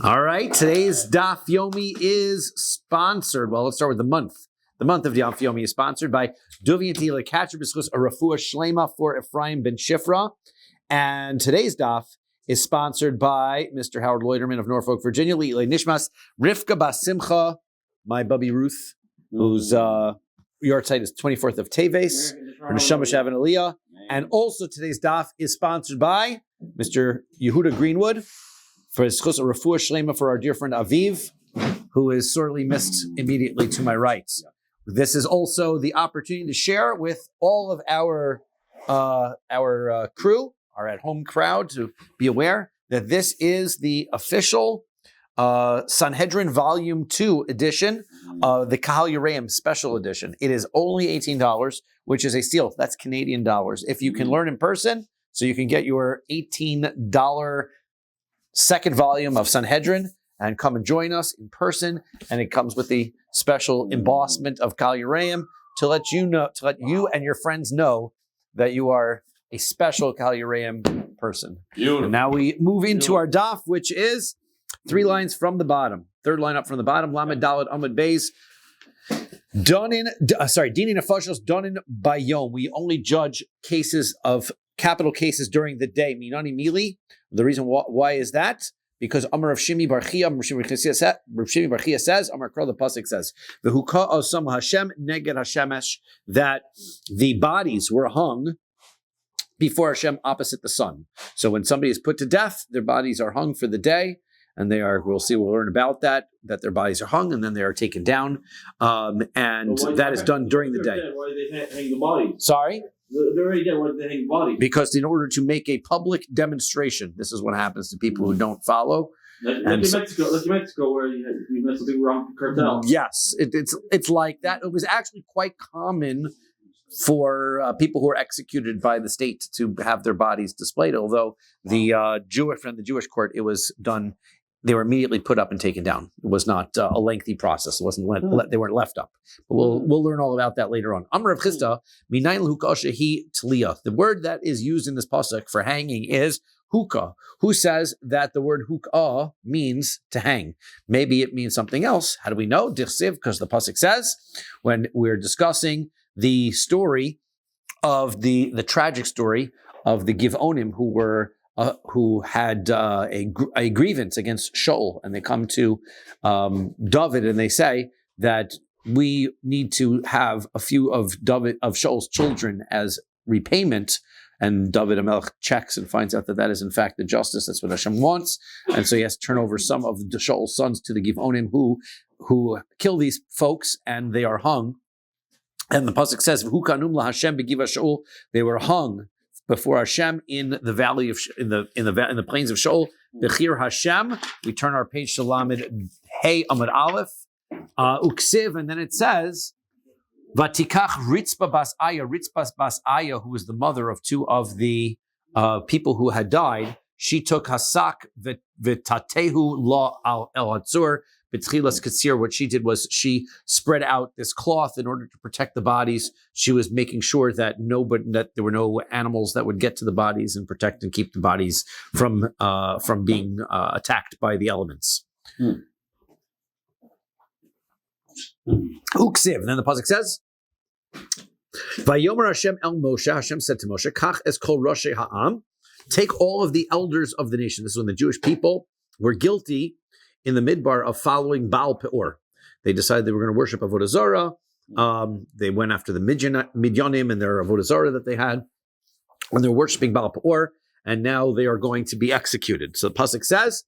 All right, today's Daf Yomi is sponsored. Well, let's start with the month. The month of Daf Yomi is sponsored by Duvi and Tila Katcher B'schus a Refuah Shlema for Ephraim ben Shifra. And today's Daf is sponsored by Mr. Howard Loiterman of Norfolk, Virginia. Li'ilei Nishmas Rivka Bas Simcha, my Bubby Ruth, whose yard site is 24th of Teves, her Neshama Shav and Aliyah. And also today's Daf is sponsored by Mr. Yehuda Greenwood for his Chus Refuah Shlema for our dear friend Aviv, who is sorely missed immediately to my right. This is also the opportunity to share with all of our crew, our at-home crowd, to be aware that this is the official Sanhedrin Volume 2 edition of the Kahal Yereim Special Edition. It is only $18, which is a steal. That's Canadian dollars. If you can learn in person, so you can get your $18 second volume of Sanhedrin and come and join us in person. And it comes with the special embossment of Kahal Yereim to let you and your friends know that you are a special Kahal Yereim person. Beautiful. And now we move into our daf, which is 3 lines from the bottom. Third line up from the bottom. Lamed Daled Amud Beis. Dinin Nefashos Donin Bayom. We only judge cases of capital cases during the day. Minani Mili. The reason why is that? Because Amar of Shimi Barchia, Shimi Barchia says, Amar Kro, the pasuk says, V'huka osam Hashem neged Hashemesh, that the bodies were hung before Hashem opposite the sun. So when somebody is put to death, their bodies are hung for the day, and we'll learn about that their bodies are hung, and then they are taken down. And that is done during the day. Why did they hang the body? Sorry? They're already dead. Why did they hang the body? Because in order to make a public demonstration, this is what happens to people who don't follow. Like in Mexico, where you mess with people around cartel. Yes, it's like that. It was actually quite common for people who are executed by the state to have their bodies displayed. Although the Jewish court, it was done. They were immediately put up and taken down. It was not a lengthy process. It wasn't they weren't left up. But we'll learn all about that later on. Amar Rav Chisda, minayin l'hukah shehi tliya. The word that is used in this pasuk for hanging is hukah. Who says that the word hukah means to hang? Maybe it means something else. How do we know? Dichsiv, because the pasuk says when we're discussing the story of the tragic story of the Givonim who had a grievance against Shaul, and they come to David and they say that we need to have a few of Shaul's children as repayment. And David HaMelech checks and finds out that is in fact the justice. That's what Hashem wants. And so he has to turn over some of the Shaul's sons to the Givonim who kill these folks, and they are hung. And the pasuk says, "V'hukanum laHashem b'giva Shaul." They were hung before Hashem in the valley of in the plains of Shaul. Bechir Hashem. We turn our page to Lamed Hey Amud Aleph Uksiv, and then it says, "Vatikach Ritzpa Bas Aya." Ritzpa Bas Aya, who was the mother of 2 of the people who had died, she took Hasak V'Tatehu La El Hatzur. B'tchilas Katsir, what she did was she spread out this cloth in order to protect the bodies. She was making sure that there were no animals that would get to the bodies and protect and keep the bodies from being attacked by the elements. Uksiv. And then the pasuk says, "Vayomer Hashem el Moshe." Hashem said to Moshe, "Kach es kol roshei ha'am." Take all of the elders of the nation. This is when the Jewish people were guilty in the midbar of following Baal Peor. They decided they were going to worship Avodah Zarah. They went after the Midyanim and their Avodah Zarah that they had, and they're worshiping Baal Peor, and now they are going to be executed. So the pasuk says,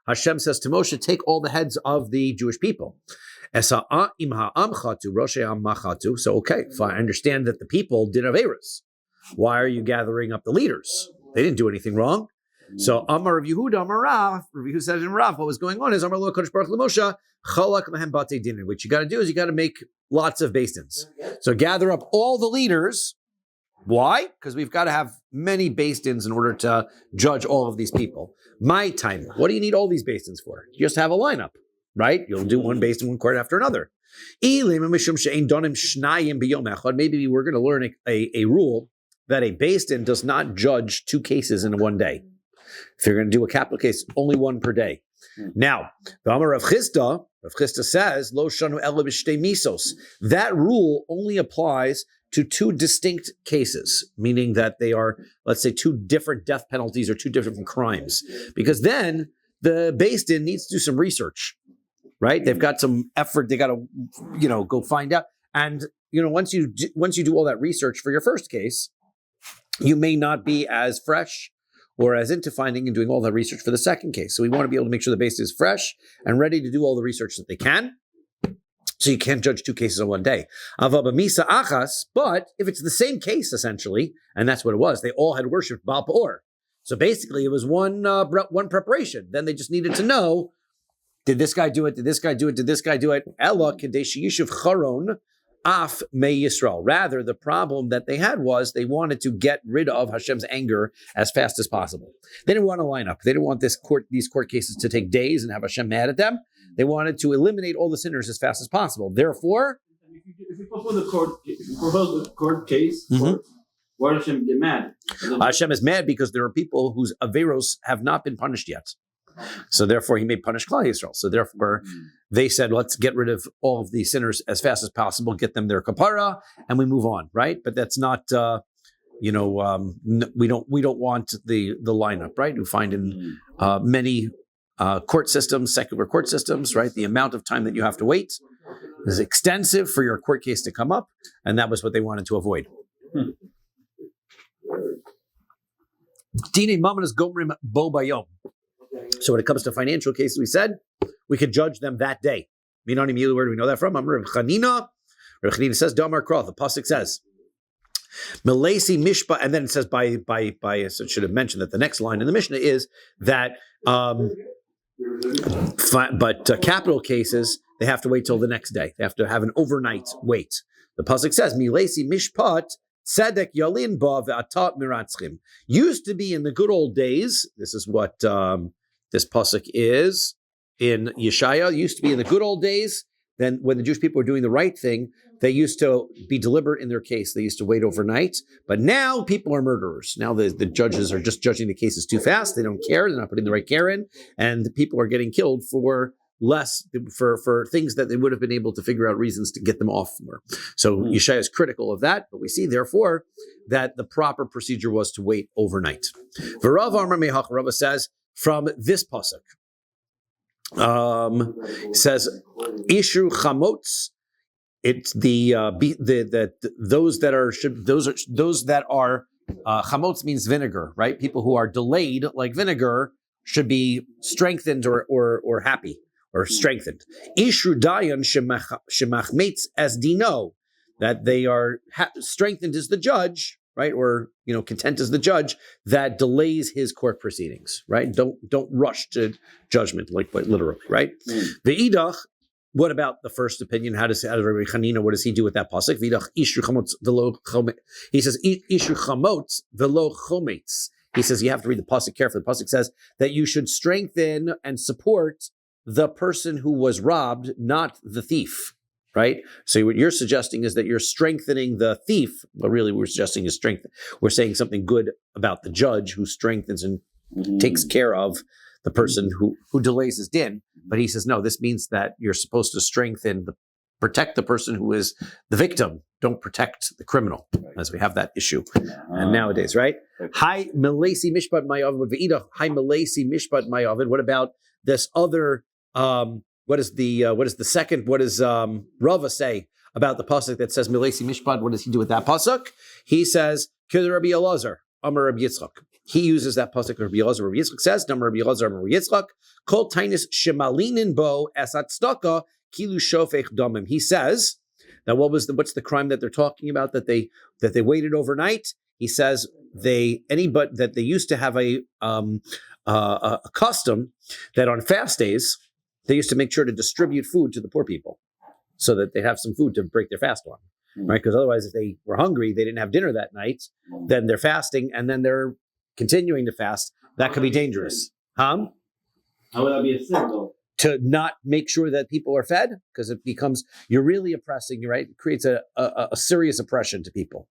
Hashem says to Moshe, take all the heads of the Jewish people. So okay, fine. I understand that the people did Averas. Why are you gathering up the leaders? They didn't do anything wrong. So Amar of Yehuda, Amar Rav, who says in Rav, what was going on is Amar Lo Kodesh Baruch Moshe, Chalak Lahem Batei Dinin. What you got to do is you got to make lots of basins. So gather up all the leaders. Why? Because we've got to have many basins in order to judge all of these people. My time. What do you need all these basins for? You just have a lineup, right? You'll do one basin, one court after another. Maybe we're going to learn a rule that a basin does not judge 2 cases in one day. If you're going to do a capital case, only one per day. Now, the Amar Rav Chisda says, Lo shanu ela b'shtei misos. That rule only applies to two distinct cases, meaning that they are, let's say, two different death penalties or two different crimes. Because then the Beis Din needs to do some research, right? They've got some effort. They got to, go find out. And, once you do all that research for your first case, you may not be as fresh or as into finding and doing all that research for the second case. So we want to be able to make sure the Beis Din is fresh and ready to do all the research that they can. So you can't judge two cases in one day. But if it's the same case, essentially, and that's what it was, they all had worshipped Baal Peor. So basically, it was one preparation. Then they just needed to know, did this guy do it? Did this guy do it? Did this guy do it? Ella kadesh yishuv charon af me Yisrael. Rather, the problem that they had was they wanted to get rid of Hashem's anger as fast as possible. They didn't want to line up. They didn't want these court cases to take days and have Hashem mad at them. They wanted to eliminate all the sinners as fast as possible. Therefore, if you propose the court case, why does Hashem get mad? Hashem is mad because there are people whose averos have not been punished yet. So therefore, he may punish Klal Yisrael. So therefore, they said, let's get rid of all of these sinners as fast as possible, get them their kapara, and we move on, right? But that's not, we don't want the lineup, right? We find in many court systems, secular court systems, right? The amount of time that you have to wait is extensive for your court case to come up, and that was what they wanted to avoid. Dine mamanas gomrim bo bayom. So when it comes to financial cases, we said we could judge them that day. Minani milu, where do we know that from? Amr Chanina. Reb Chanina says, Damar Kroth. The pasuk says, Melesi Mishpa, and then it says by so it should have mentioned that the next line in the Mishnah is that capital cases, they have to wait till the next day. They have to have an overnight wait. The pasuk says, Milesi Mishpat Tzedek Yalin Ba Ve'atat Miratzchim. Used to be in the good old days. This is what this pasuk is in Yeshaya. Used to be in the good old days. Then when the Jewish people were doing the right thing, they used to be deliberate in their case. They used to wait overnight. But now people are murderers. Now the judges are just judging the cases too fast. They don't care. They're not putting the right care in. And the people are getting killed for things that they would have been able to figure out reasons to get them off more. So Yeshaya is critical of that. But we see, therefore, that the proper procedure was to wait overnight. V'Rav Amar Mehach, Rav says, from this pasuk, says Ishu Chamotz. It's those that are chamotz means vinegar, right? People who are delayed like vinegar should be strengthened or happy or strengthened. Ishu dayan shemachmetz as dino, that they are strengthened as the judge, right? Or content as the judge that delays his court proceedings, right? Don't rush to judgment, like literally, right? The idach. What about the first opinion? How does Rabbi Chanina, what does he do with that pasuk? He says, Ishu chamotz velo chometz. He says you have to read the pasuk carefully. The pasuk says that you should strengthen and support the person who was robbed, not the thief, right? So what you're suggesting is that you're strengthening the thief. But really, we're suggesting is strength. We're saying something good about the judge who strengthens and takes care of the person who delays his din. But he says, no, this means that you're supposed to protect the person who is the victim. Don't protect the criminal, as we have that issue and nowadays, right? Hi Melesi Mishpat Mayavid Ve'ida. Hi Melesi Mishpat Mayavid. What about this other? What is the second? What does Rava say about the pasuk that says Melesi Mishpat? What does he do with that pasuk? He says, Kid Rabbi Elazar, Amar Rabbi Yitzchak. He uses that pasuk. Rabbi Elazar, Rabbi Yitzchak says, Amar Rabbi Elazar, Amar Rabbi Yitzchak, Kol Tainis Shemalinin Bo Esat Staka Kilu Shofech Damim. He says that what's the crime that they're talking about that they waited overnight? He says that they used to have a custom that on fast days they used to make sure to distribute food to the poor people so that they have some food to break their fast on, right? Because otherwise, if they were hungry, they didn't have dinner that night. Then they're fasting, and then they're continuing to fast. That could be dangerous. How would that be a sin, though? To not make sure that people are fed, because it becomes, you're really oppressing, right? It creates a serious oppression to people.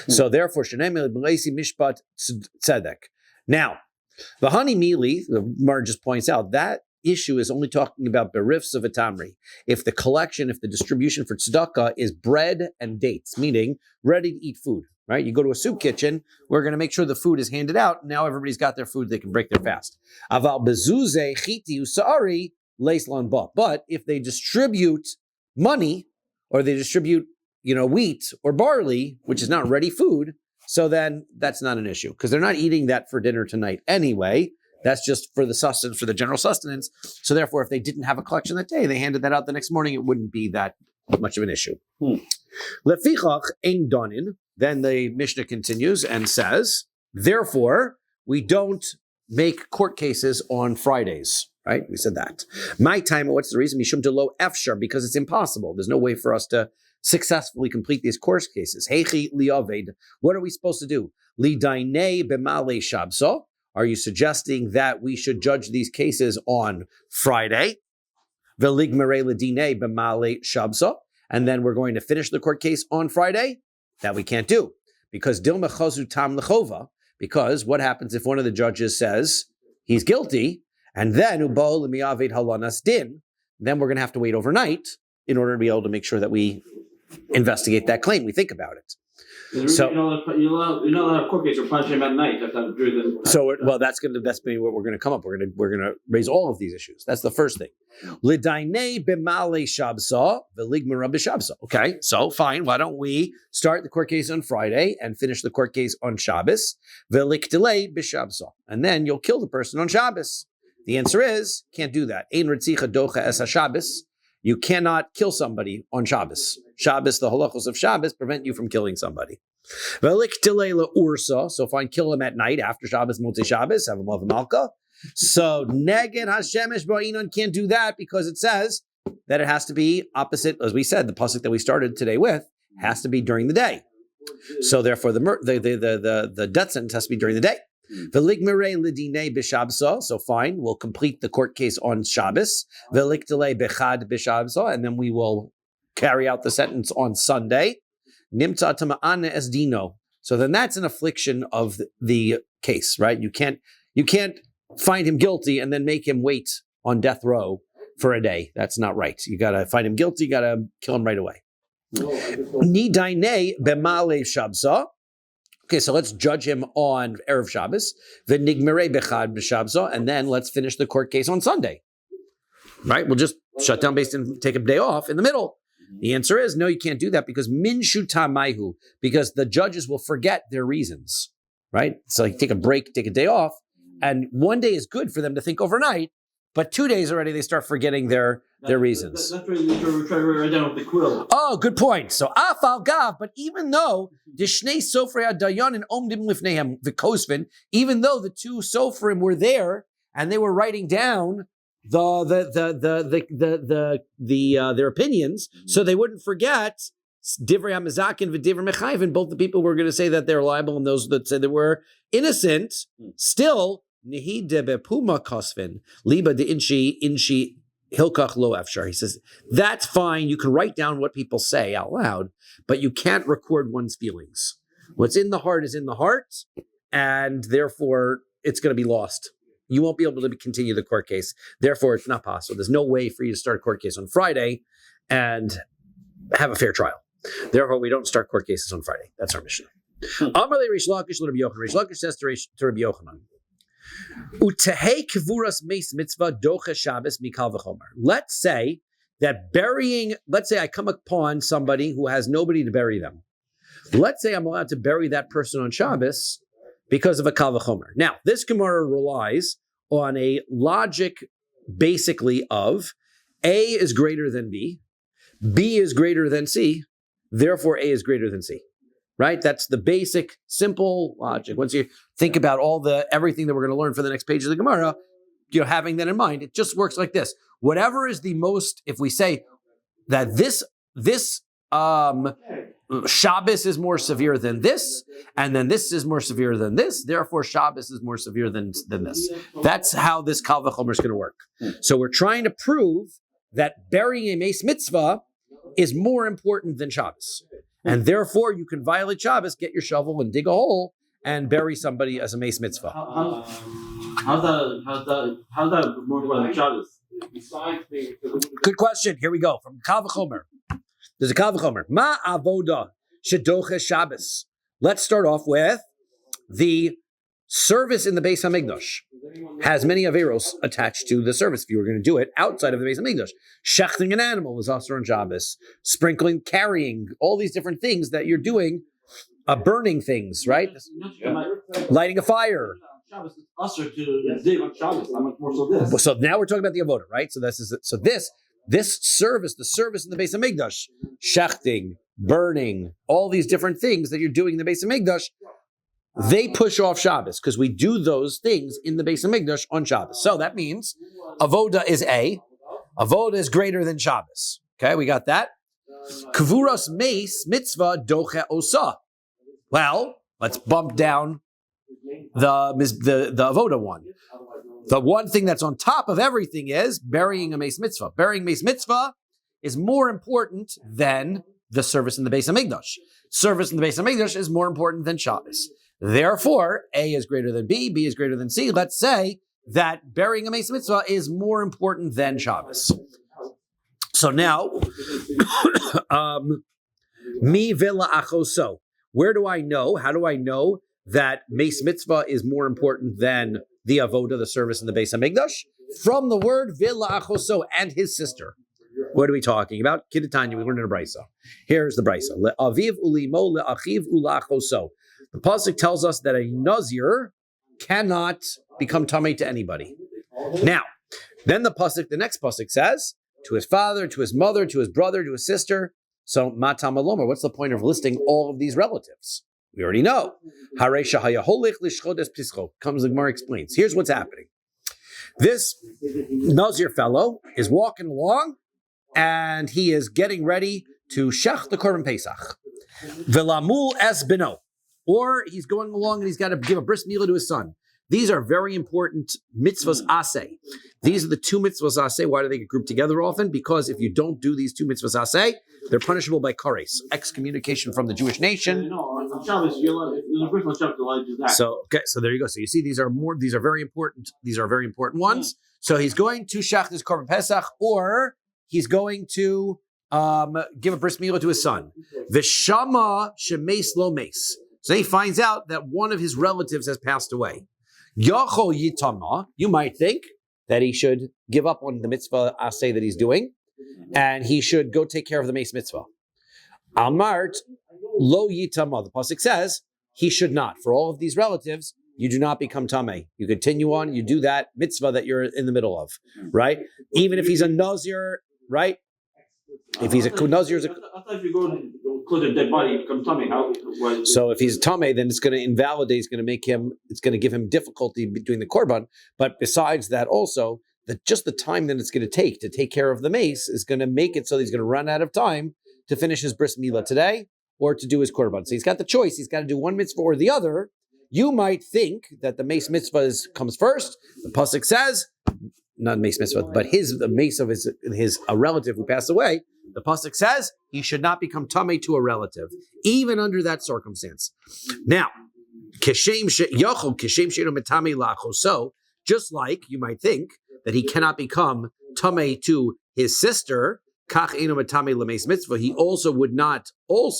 So therefore, mishpat tzedek. Now, the honey mili, the Mar just points out that issue is only talking about berifs of a tamri. If the distribution for tzedakah is bread and dates, meaning ready to eat food, right? You go to a soup kitchen, we're going to make sure the food is handed out. Now everybody's got their food, they can break their fast. Aval bezuze chiti usari leislan ba. But if they distribute money or they distribute, wheat or barley, which is not ready food, so then that's not an issue because they're not eating that for dinner tonight anyway. That's just for the sustenance, for the general sustenance. So therefore, if they didn't have a collection that day, they handed that out the next morning, it wouldn't be that much of an issue. Lefichach ein donin. Then the Mishnah continues and says, therefore, we don't make court cases on Fridays, right? We said that. My time, what's the reason? Mishum delo efshar, because it's impossible. There's no way for us to successfully complete these court cases. Heichi liaved. What are we supposed to do? Li dainei b'malei shabso. Are you suggesting that we should judge these cases on Friday? Veligmere ledinei b'malei shabso. And then we're going to finish the court case on Friday? That we can't do. Because dilma chazu tam lechova. Because what happens if one of the judges says he's guilty, and then ubo lemiaved halanas din, then we're going to have to wait overnight in order to be able to make sure that we investigate that claim. We think about it. So you're not allowed to have court case or punch him at night. That's how the jury. That's what we're going to come up. We're going to raise all of these issues. That's the first thing. L'dainei b'malei shabsa v'ligmara b'shabsa. Okay, so fine. Why don't we start the court case on Friday and finish the court case on Shabbos? V'liktelei b'shabsa, and then you'll kill the person on Shabbos. The answer is can't do that. Ein ritzicha docha es haShabbos. You cannot kill somebody on Shabbos. Shabbos, the halachos of Shabbos prevent you from killing somebody. So fine, kill him at night after Shabbos, Motzei Shabbos, have him love malka. So neged hashemesh ba'inon can't do that because it says that it has to be opposite, as we said, the pasuk that we started today with has to be during the day. So therefore, the death sentence has to be during the day. Veligmere lidine b'shabso. So fine, we'll complete the court case on Shabbos. Veliktele bechad b'shabso, and then we will carry out the sentence on Sunday. Nimtza tama'ana es dino. So then that's an affliction of the case, right? You can't find him guilty and then make him wait on death row for a day. That's not right. You got to find him guilty. You got to kill him right away. Ni daine b'male shabsa. Okay, so let's judge him on Erev Shabbos, v'nigmerei bechad b'shabso, and then let's finish the court case on Sunday. Right? We'll just shut down based and take a day off in the middle. The answer is no, you can't do that because min shutamaihu, because the judges will forget their reasons. Right? So you take a break, take a day off, and one day is good for them to think overnight, but 2 days already they start forgetting their reasons. That's why we're trying to write down with the quill. Oh, good point. So afal gav, but even though the shnei sofrei dayan and omdim lifnehem v'kosvin, even though the two sofrim were there and they were writing down their opinions, so they wouldn't forget divrei hamazakin v'divrei mechayvin. Both the people were going to say that they're liable, and those that said they were innocent still. Nihide bepuma kosvin liba de inshi hilkach lo efshar. He says that's fine. You can write down what people say out loud, but you can't record one's feelings. What's in the heart is in the heart, and therefore it's going to be lost. You won't be able to continue the court case. Therefore, it's not possible. There's no way for you to start a court case on Friday and have a fair trial. Therefore, we don't start court cases on Friday. That's our mission. Amalei Rish Lakish Rabbi Yochanan. Rish Lakish says to Rabbi Yochanan, Utehei kivuras meis mitzvah docha Shabbos mikal v'chomer. Let's say I come upon somebody who has nobody to bury them. Let's say I'm allowed to bury that person on Shabbos because of a kal v'chomer. Now, this Gemara relies on a logic basically of A is greater than B, B is greater than C, therefore A is greater than C. Right? That's the basic, simple logic. Once you think about everything that we're going to learn for the next page of the Gemara, having that in mind, it just works like this. Whatever is the most, if we say that this Shabbos is more severe than this, and then this is more severe than this, therefore Shabbos is more severe than this. That's how this Kal V'chomer is going to work. So we're trying to prove that burying a mace mitzvah is more important than Shabbos. And therefore, you can violate Shabbos, get your shovel and dig a hole and bury somebody as a mace mitzvah. How's that more important than Shabbos? Good question. Here we go. From Kal V'chomer. There's a Kal V'chomer. Ma avoda shedoche Shabbos. Let's start off with the service in the Beis Hamikdash. Has many averos attached to the service if you were going to do it outside of the Beis Hamikdash. Shechting an animal is also on Shabbos. Sprinkling, carrying, all these different things that you're doing, burning things, right? Lighting a fire. Shabbos is usher to dig on Shabbos. How much more so this? So now we're talking about the avoda, right? So this service, the service in the Beis Hamikdash, shechting, burning, all these different things that you're doing in the Beis Hamikdash, they push off Shabbos because we do those things in the Beis Hamikdash on Shabbos. So that means avoda is avoda is greater than Shabbos. Okay, we got that. Kvuras meis mitzvah doche osa. Well, let's bump down the avoda one. The one thing that's on top of everything is burying a mace mitzvah. Burying mace mitzvah is more important than the service in the Beis Hamikdash. Service in the Beis Hamikdash is more important than Shabbos. Therefore, A is greater than B is greater than C. Let's say that burying a mace mitzvah is more important than Shabbos. So now, mi villa achoso. Where do I know? How do I know that mace mitzvah is more important than the avoda, the service in the Beis Hamikdash? From the word villa achoso and his sister. What are we talking about? Kidditanya, we learned in a brisa. Here's the brisa. Le'aviv ulimo le'achiv ulachoso. The pasuk tells us that a nazir cannot become tamei to anybody. Now, then the next pasuk says, to his father, to his mother, to his brother, to his sister. So matam alomar. What's the point of listing all of these relatives? We already know. Haresha hayaholich lishchodes pischo. Comes the Gemara explains. Here's what's happening. This nazir fellow is walking along, and he is getting ready to shech the korban pesach. Velamul es beno. Or he's going along and he's got to give a bris milah to his son. These are very important mitzvahs aseh. These are the two mitzvahs aseh. Why do they get grouped together often? Because if you don't do these two mitzvahs aseh, they're punishable by kares, excommunication from the Jewish nation. So there you go. So you see, these are very important. These are very important ones. So he's going to shech his korban pesach, or he's going to give a bris milah to his son. V'shama shemeis lo meis. So he finds out that one of his relatives has passed away. Yachol yitama, you might think that he should give up on the mitzvah aseh that he's doing, and he should go take care of the mace mitzvah. Amart lo yitama, the pasuk says he should not. For all of these relatives, you do not become tamei. You continue on, you do that mitzvah that you're in the middle of, right? Even if he's a nazir, right? If he's a nazir, I thought if you go to include a dead body, you become tamei. So if he's tamei, then it's going to invalidate. It's going to give him difficulty doing the korban. But besides that, also just the time that it's going to take care of the mace is going to make it so that he's going to run out of time to finish his bris milah today or to do his korban. So he's got the choice. He's got to do one mitzvah or the other. You might think that the mace mitzvah comes first. The pasuk says, not mace mitzvah, but the mace of his a relative who passed away. The pasuk says he should not become tamei to a relative, even under that circumstance. Now, just like you might think that he cannot become tamei to his sister, he also would not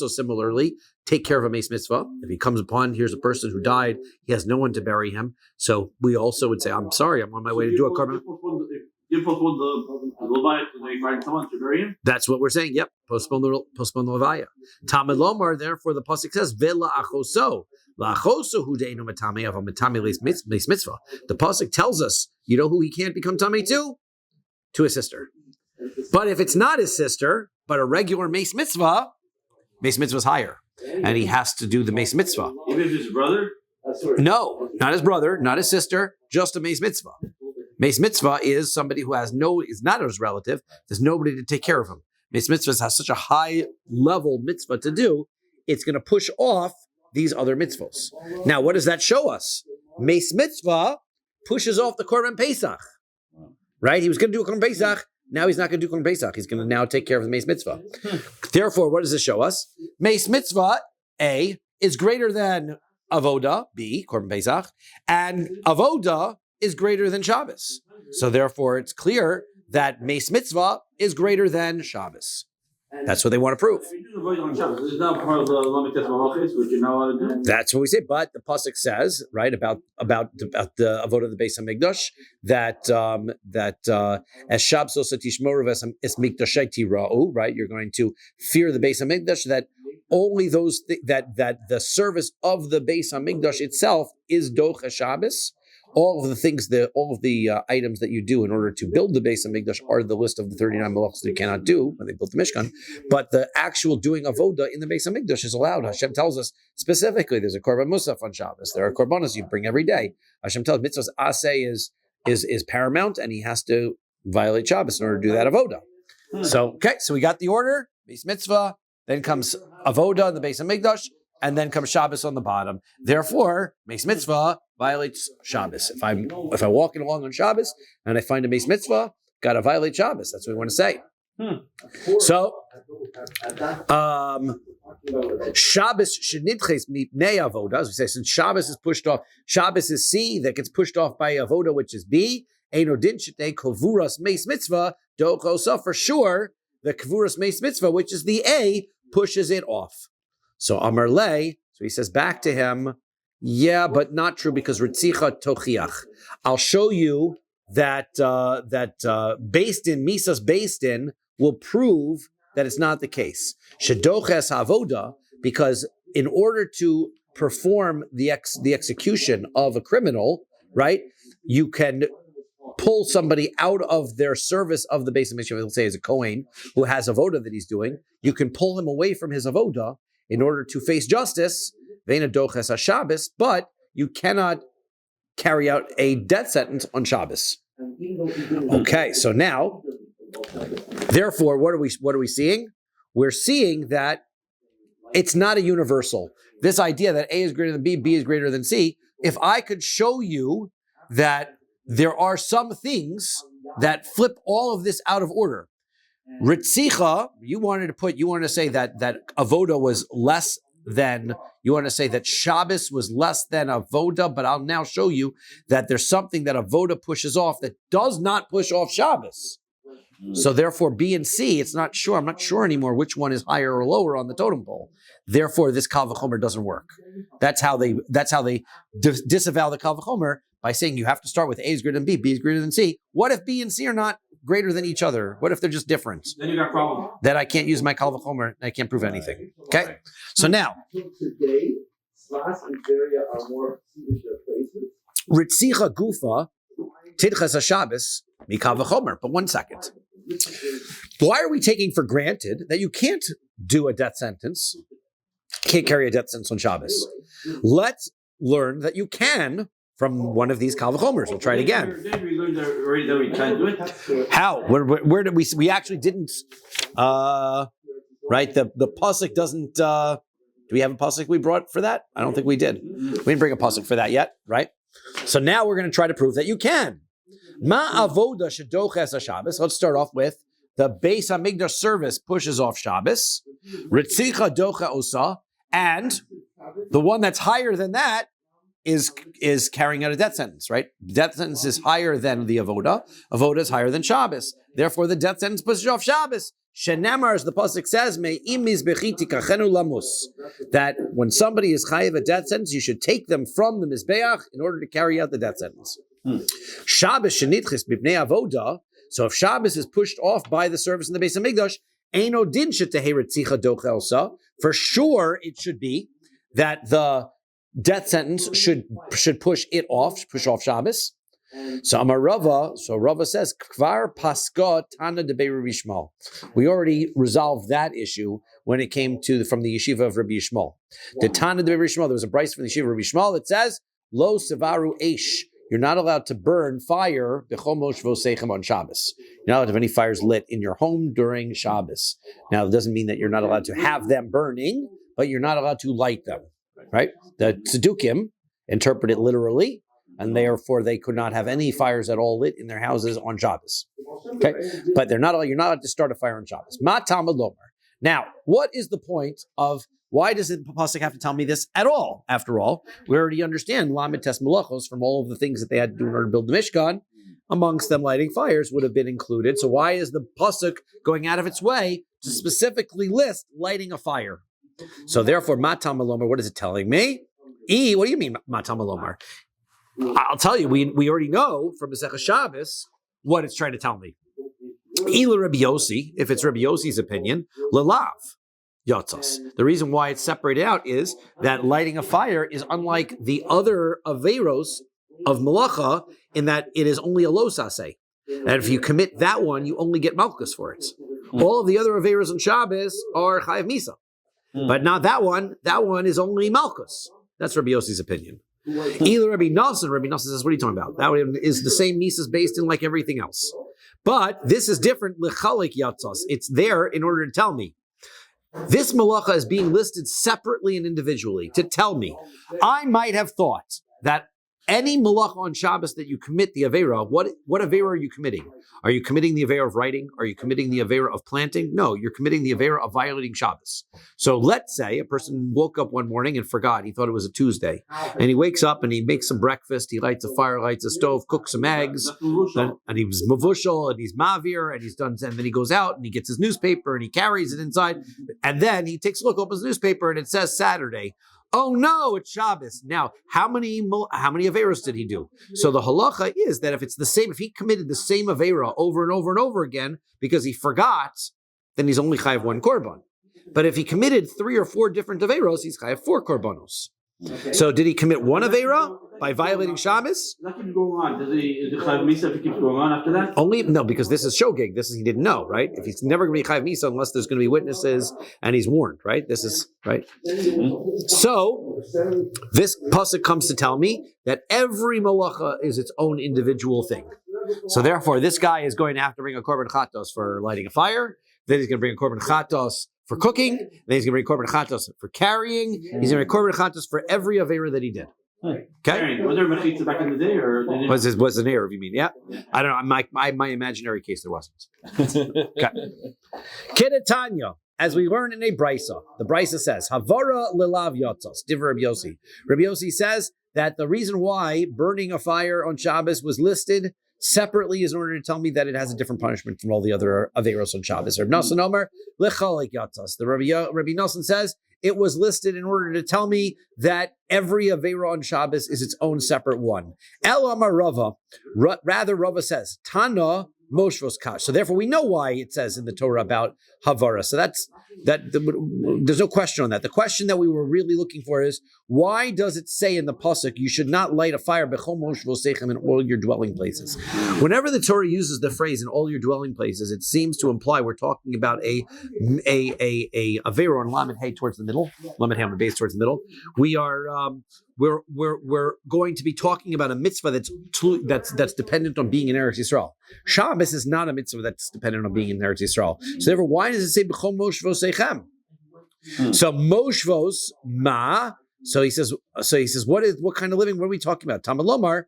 similarly take care of a mace mitzvah. If he comes upon, here's a person who died, he has no one to bury him. So we also would say, I'm sorry, I'm on my way to do a korban. You postpone the Levaya until they find someone to bury him? That's what we're saying. Yep, postpone the Levaya. Tamid Lomar, therefore, the pasuk says, Vela achoso. La achoso hu deinu matame of a matame leis mitzvah. The pasuk tells us, you know who he can't become tamei to? To his sister. But if it's not his sister, but a regular mace mitzvah is higher. And he has to do the mace mitzvah. Even if his brother? No, not his brother, not his sister, just a mace mitzvah. Mace mitzvah is somebody who is not his relative. There's nobody to take care of him. Mace mitzvah has such a high level mitzvah to do, it's going to push off these other mitzvahs. Now, what does that show us? Mace mitzvah pushes off the korban pesach, right? He was going to do a korban pesach. Now he's not going to do korban pesach. He's going to now take care of the mace mitzvah. Therefore, what does this show us? Mace mitzvah, A, is greater than avoda, B, Korban Pesach, and avoda is greater than Shabbos. So therefore, it's clear that Meis Mitzvah is greater than Shabbos. That's what they want to prove. It's not part of the Lamites Malachis, which you're not allowed to do. That's what we say. But the pasuk says, right, about the avodah of the Beis Hamikdash, that as Shabbos tishmoru es mikdashei tira'u, right, you're going to fear the Beis Hamikdash, that only those that the service of the Beis Hamikdash itself is docha Shabbos. All of the things, all of the items that you do in order to build the Beis Hamikdash are the list of the 39 malachos that you cannot do when they built the Mishkan. But the actual doing avoda in the Beis Hamikdash is allowed. Hashem tells us specifically there's a korban musaf on Shabbos. There are korbanos you bring every day. Hashem tells mitzvahs aseh is paramount, and he has to violate Shabbos in order to do that avoda. So we got the order: Beis Mitzvah, then comes avoda in the Beis Hamikdash, and then comes Shabbos on the bottom. Therefore, Beis Mitzvah violates Shabbos. If I'm walking along on Shabbos and I find a Beis Mitzvah, gotta violate Shabbos. That's what we want to say. So, Shabbos shenidches mipnei avoda. As we say, since Shabbos is pushed off, Shabbos is C that gets pushed off by avoda, which is B. Eino din shetei kovuras Meis Mitzvah dochosa. For sure, the kovuras Meis Mitzvah, which is the A, pushes it off. So Amar Le, so he says back to him, yeah, but not true because Ritzicha Tochiach. I'll show you that based in Misas based in will prove that it's not the case. Shedoches Havoda, because in order to perform the execution of a criminal, right, you can pull somebody out of their service of the Beis Hamikdash. Let's say as a Kohen who has avoda that he's doing, you can pull him away from his avoda in order to face justice, Veina Doches HaShabbos, but you cannot carry out a death sentence on Shabbos. Okay, so now, therefore, what are we seeing? We're seeing that it's not a universal. This idea that A is greater than B, B is greater than C, if I could show you that there are some things that flip all of this out of order. Ritzicha, you wanted to say that avoda was less than, you want to say that Shabbos was less than avoda, but I'll now show you that there's something that avoda pushes off that does not push off Shabbos. So therefore, B and C, I'm not sure anymore which one is higher or lower on the totem pole. Therefore, this Kal V'chomer doesn't work. That's how they disavow the Kal V'chomer by saying you have to start with A is greater than B, B is greater than C. What if B and C are not greater than each other? What if they're just different? Then you got a problem. Then I can't use my Kal V'chomer and I can't prove anything. Okay? So now, Today, Slas and Zeria are more places. Ritzicha Gufa, Tidchas HaShabbos, Mi Kal V'chomer. But 1 second. Why are we taking for granted that you can't do a death sentence, can't carry a death sentence on Shabbos? Let's learn that you can from one of these Kal V'chomers. We'll try it again. Did we learn already that we can't do it? How? Where did we actually didn't, right? The pasuk doesn't, do we have a pasuk we brought for that? I don't think we did. We didn't bring a pasuk for that yet, right? So now we're going to try to prove that you can. Ma avoda shedoches HaShabbos. Let's start off with the Beis Hamikdash service pushes off Shabbos. Ritzicha docha osa. And the one that's higher than that is carrying out a death sentence, right? Death sentence is higher than the avoda. Avoda is higher than Shabbos. Therefore, the death sentence pushes off Shabbos. Shenamar, as the pasuk says, that when somebody is chayiv a death sentence, you should take them from the mizbeach in order to carry out the death sentence. Shabbos shenitchis b'pnei avoda. So if Shabbos is pushed off by the service in the Beis Hamikdash, eino din shetehei ritzicha docha elsa. For sure, it should be that the death sentence should push off Shabbos. So Amar Rava, Rava says, Kvar Paska Tana de Rabbi Yishmael. We already resolved that issue when it came from the yeshiva of Rabbi Yishmael. The Tana de Rabbi Yishmael, there was a brayso from the yeshiva of Rabbi Yishmael that says, Lo Sevaru Eish. You're not allowed to burn fire b'chomosh v'oseichem on Shabbos. You're not allowed to have any fires lit in your home during Shabbos. Now, it doesn't mean that you're not allowed to have them burning, but you're not allowed to light them, right? The Tzedukim interpret it literally, and therefore they could not have any fires at all lit in their houses on Shabbos. Okay, but you're not allowed to start a fire on Shabbos. Ma Talmud Lomer. Now, what is the point of Why does the pasuk have to tell me this at all? After all, we already understand lamed tes malachos from all of the things that they had to do in order to build the Mishkan. Amongst them, lighting fires would have been included. So why is the pasuk going out of its way to specifically list lighting a fire? So therefore, matam malomar, what is it telling me? What do you mean matam malomar? I'll tell you, we already know from Masechah Shabbos what it's trying to tell me. Ila Rabbi Yossi, if it's Rabbi Yossi's opinion, lelav yatzos. The reason why it's separated out is that lighting a fire is unlike the other averos of malacha in that it is only a losase. And if you commit that one, you only get malchus for it. All of the other averos on Shabbos are chayav misa. But not that one. That one is only malchus. That's Rabbi Yossi's opinion. Either Rabbi Nosson says, what are you talking about? That one is the same misas based in like everything else. But this is different. Lechalek yatzos. It's there in order to tell me. This malacha is being listed separately and individually to tell me. I might have thought that any malacha on Shabbos that you commit the avera, what avera are you committing? Are you committing the avera of writing? Are you committing the avera of planting? No, you're committing the avera of violating Shabbos. So let's say a person woke up one morning and forgot. He thought it was a Tuesday. And he wakes up and he makes some breakfast. He lights a fire, lights a stove, cooks some eggs. And he's mavushal and he's mavir and he's done. And then he goes out and he gets his newspaper and he carries it inside. And then he takes a look, opens the newspaper and it says Saturday. Oh no, it's Shabbos. Now, how many averos did he do? So the halacha is that if it's the same, if he committed the same avera over and over and over again because he forgot, then he's only chayav one korban. But if he committed 3 or 4 different averos, he's chayav 4 korbanos. Okay. So did he commit one avera by violating Shabbos? That keeps going on. Does the chayav misa if it keeps going on after that? Only no, because this is shogeg. This is he didn't know, right? If he's never going to be chayav misa unless there's going to be witnesses and he's warned, right? This is right. Mm-hmm. So this pasuk comes to tell me that every malacha is its own individual thing. So therefore, this guy is going to have to bring a korban chatos for lighting a fire. Then he's going to bring a korban chatos for cooking. Then he's going to bring korban chatos for carrying. He's going to bring korban chatos for every avera that he did. Okay. Was there mechitza back in the day, or was an error? You mean? Yeah. I don't know. My imaginary case there wasn't. Okay. Kedetanya, as we learn in a brisa, the brisa says havara lelav yotzos. Divrei Rabbi Yossi. Rabbi Yossi says that the reason why burning a fire on Shabbos was listed separately is in order to tell me that it has a different punishment from all the other averos on Shabbos. Rabbi Nosson Omer lechalek yatzos. The Rabbi Nosson says it was listed in order to tell me that every avera on Shabbos is its own separate one. El Amar Rava, rather Rava says Tana Moshvos Kash. So therefore, we know why it says in the Torah about Havara. So that's there's no question on that. The question that we were really looking for is why does it say in the pasuk you should not light a fire bechol moshvosechem in all your dwelling places? Whenever the Torah uses the phrase in all your dwelling places, it seems to imply we're talking about a avera on lamed hay towards the middle, lamed hay on the base towards the middle. We are we're going to be talking about a mitzvah that's dependent on being in Eretz Yisrael. Shabbos is not a mitzvah that's dependent on being in Eretz Yisrael. So therefore, why does it say b'chol moshvosechem? So moshvos ma. So he says. What kind of living? What are we talking about? Talmud Lomar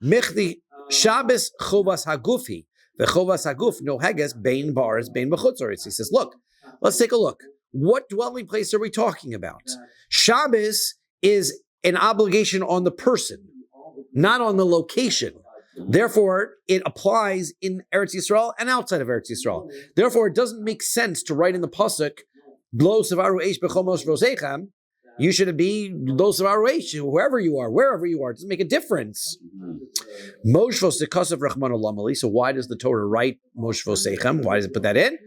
michdi Shabbos chovas hagufi. The chovas haguf no heges bein bars bein b'chutzoritz. He says, look, let's take a look. What dwelling place are we talking about? Shabbos is an obligation on the person, not on the location. Therefore, it applies in Eretz Yisrael and outside of Eretz Yisrael. Therefore, it doesn't make sense to write in the pasuk, "Lo savaru eish b'chomos rosechem." You should be lo savaru eish, wherever you are. It doesn't make a difference. Moshvos dekasav rachman olamali. So why does the Torah write moshvosechem? Why does it put that in?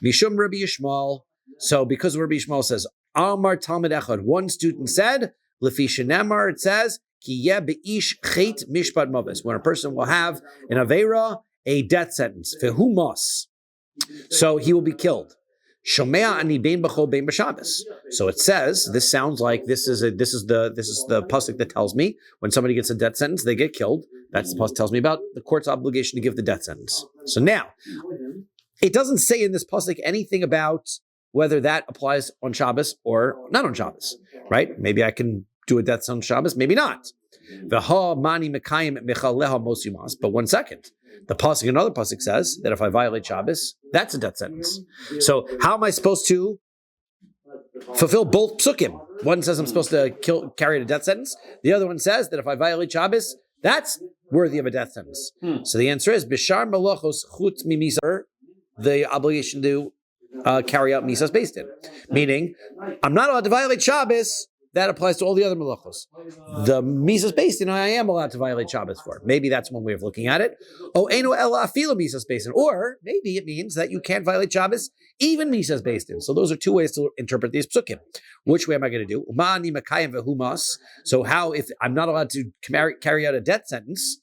Mishum Rabbi Yishmael. So because Rabbi Yishmael says, Amar Talmud Echad, one student said, Lefi Shenemar, it says, Ki yeh be'ish chet mishpat mavis, when a person will have an avera, a death sentence, fehumas, so he will be killed. Shomea ani bein b'chol bein b'Shabbos. So it says, this sounds like this is the pasuk that tells me when somebody gets a death sentence, they get killed. That's the pasuk tells me about the court's obligation to give the death sentence. So now, it doesn't say in this pasuk anything about whether that applies on Shabbos or not on Shabbos, right? Maybe I can do a death sentence on Shabbos, maybe not. But one second, the pasuk, another pasuk says that if I violate Shabbos, that's a death sentence. So how am I supposed to fulfill both psukim. One says I'm supposed to carry out a death sentence. The other one says that if I violate Shabbos, that's worthy of a death sentence. So the answer is bishar malachos chutz mimisa, the obligation to carry out misas based in, meaning I'm not allowed to violate Shabbos. That applies to all the other malachos. The misas based in, I am allowed to violate Shabbos for. Maybe that's one way of looking at it. Oh, eno ela afila misas based in, or maybe it means that you can't violate Shabbos even misas based in. So those are two ways to interpret these psukim. Which way am I going to do? Umani makayim vehumas. So how if I'm not allowed to carry out a death sentence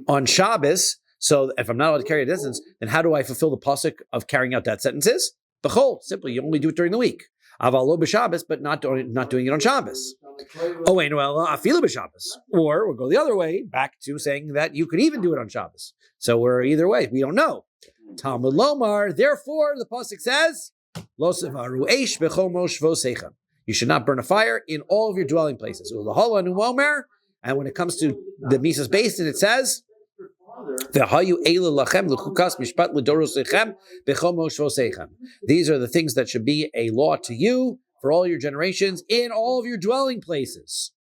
on Shabbos? So if I'm not allowed to carry a death sentence, then how do I fulfill the pasuk of carrying out death sentences? B'chol, simply you only do it during the week. Avalo b'Shabbos, but not doing it on Shabbos. Oh, afilu b'Shabbos. Or we'll go the other way, back to saying that you could even do it on Shabbos. So we're either way. We don't know. Talmud Lomar. Therefore, the pasuk says, Lo sevaru eish b'chol moshvo seichem. You should not burn a fire in all of your dwelling places. And when it comes to the misas based, it says, these are the things that should be a law to you for all your generations in all of your dwelling places.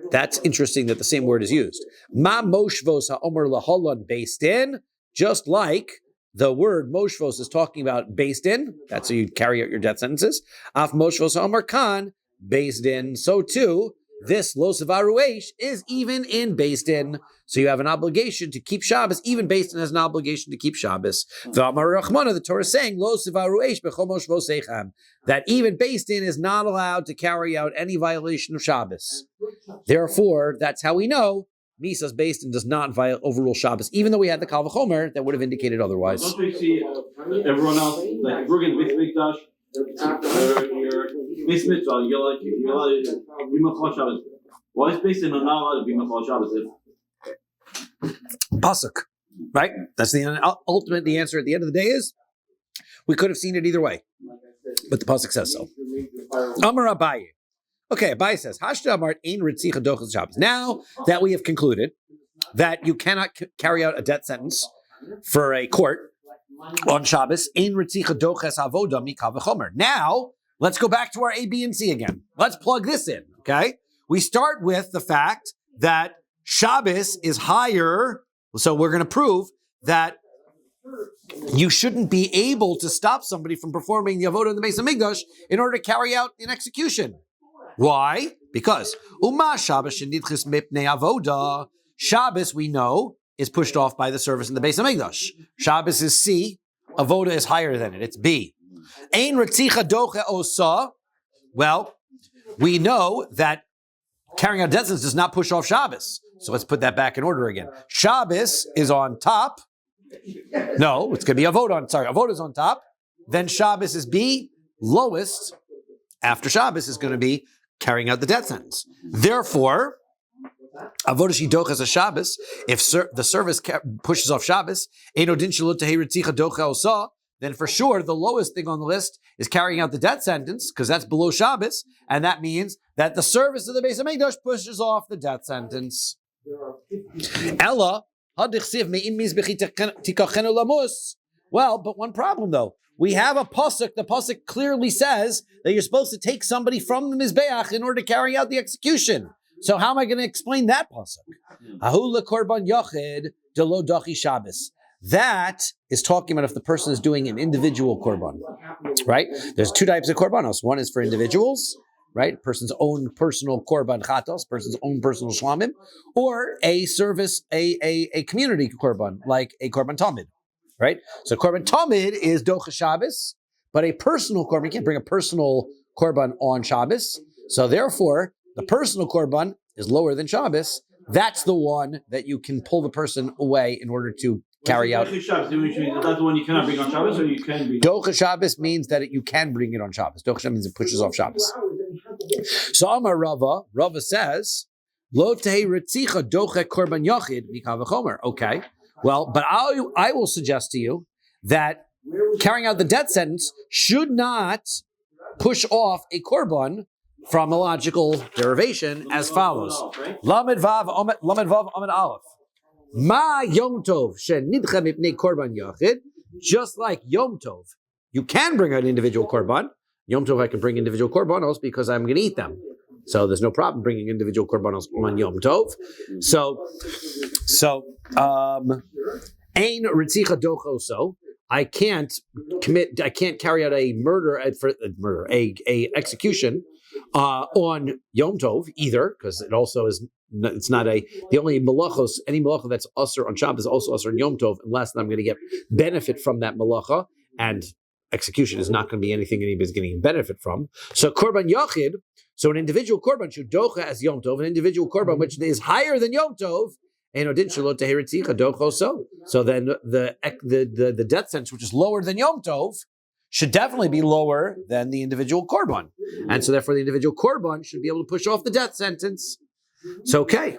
That's interesting that the same word is used. Ma moshvos ha'omer laholon based in, just like the word moshvos is talking about based in, that's how you carry out your death sentences. Af moshvos ha'omer kan, based in, so too, this lo sevaru eish is even in based in. So you have an obligation to keep Shabbos. Even based in has an obligation to keep Shabbos. The Torah is saying lo sevaru eish b'chol moshvo seichem, that even based in is not allowed to carry out any violation of Shabbos. Therefore, that's how we know misas based in does not overrule Shabbos, even though we had the Kal V'chomer that would have indicated otherwise. Don't we see everyone else, like if we're going to Mikdash, Miss Mitzvah, you're allowed to be Machal Shabbos. Why is based in not allowed to be Machal Shabbos? Pasuk, right? That's the answer at the end of the day is we could have seen it either way, but the pasuk says so. Amar Abaye. Okay, Abaye says Hashda Amar Ein Ritzicha Dochas Shabbos. Now that we have concluded that you cannot carry out a death sentence for a court on Shabbos, Ein Ritzicha Dochas Avoda Mikav V'chomer. Now let's go back to our A, B, and C again. Let's plug this in. Okay, we start with the fact that Shabbos is higher, so we're going to prove that you shouldn't be able to stop somebody from performing the avodah in the Beis Hamikdash in order to carry out an execution. Why? Because Uma Shabbos shenidchis mipnei avodah. Shabbos, we know, is pushed off by the service in the Beis Hamikdash. Shabbos is C, avodah is higher than it. It's B. Ein retzicha doche osa. Well, we know that carrying out death sentence does not push off Shabbos. So let's put that back in order again. Shabbos is on top. No, it's going to be avodah is on top. Then Shabbos is B. Lowest after Shabbos is going to be carrying out the death sentence. Therefore, avodah shidoch a Shabbos. If the service pushes off Shabbos, then for sure the lowest thing on the list is carrying out the death sentence because that's below Shabbos, and that means that the service of the Beis Hamikdash pushes off the death sentence. Ella, well, but one problem though. We have a pasuk. The pasuk clearly says that you're supposed to take somebody from the mizbeach in order to carry out the execution. So how am I going to explain that pasuk? Ahula korban yachid delo dachi Shabbos. That is talking about if the person is doing an individual korban, right? There's two types of korbanos. One is for individuals, right? Person's own personal korban chatos, person's own personal shlamim, or a service, a community korban, like a korban tamid, right? So korban tamid is docha Shabbos, but a personal korban, you can't bring a personal korban on Shabbos. So therefore, the personal korban is lower than Shabbos. That's the one that you can pull the person away in order to carry out. That's the one you cannot bring on Shabbos, or you can bring. Docha Shabbos means that you can bring it on Shabbos. Docha Shabbos means it pushes off Shabbos. So Amar Rava says, Lo tehi retzicha doche korban yachid mikav v'chomer. Okay, well, but I will suggest to you that carrying out the death sentence should not push off a korban from a logical derivation as follows. Lamed Vav Amid Aleph. Ma Yom Tov shenidcha mipnei korban yachid. Just like Yom Tov, you can bring an individual korban. Yom Tov I can bring individual korbanos because I'm going to eat them. So there's no problem bringing individual korbanos on Yom Tov. So, ein ritzicha dochoso. I can't carry out a execution on Yom Tov either, because it also is. It's not the only malachos. Any malacha that's usher on Shabbos is also usher on Yom Tov, unless I'm going to get benefit from that malacha, and execution is not going to be anything anybody's getting benefit from. So korban yachid. So an individual korban should docha as Yom Tov, an individual korban which is higher than Yom Tov. So then the death sentence, which is lower than Yom Tov, should definitely be lower than the individual korban. And so therefore the individual korban should be able to push off the death sentence. So okay.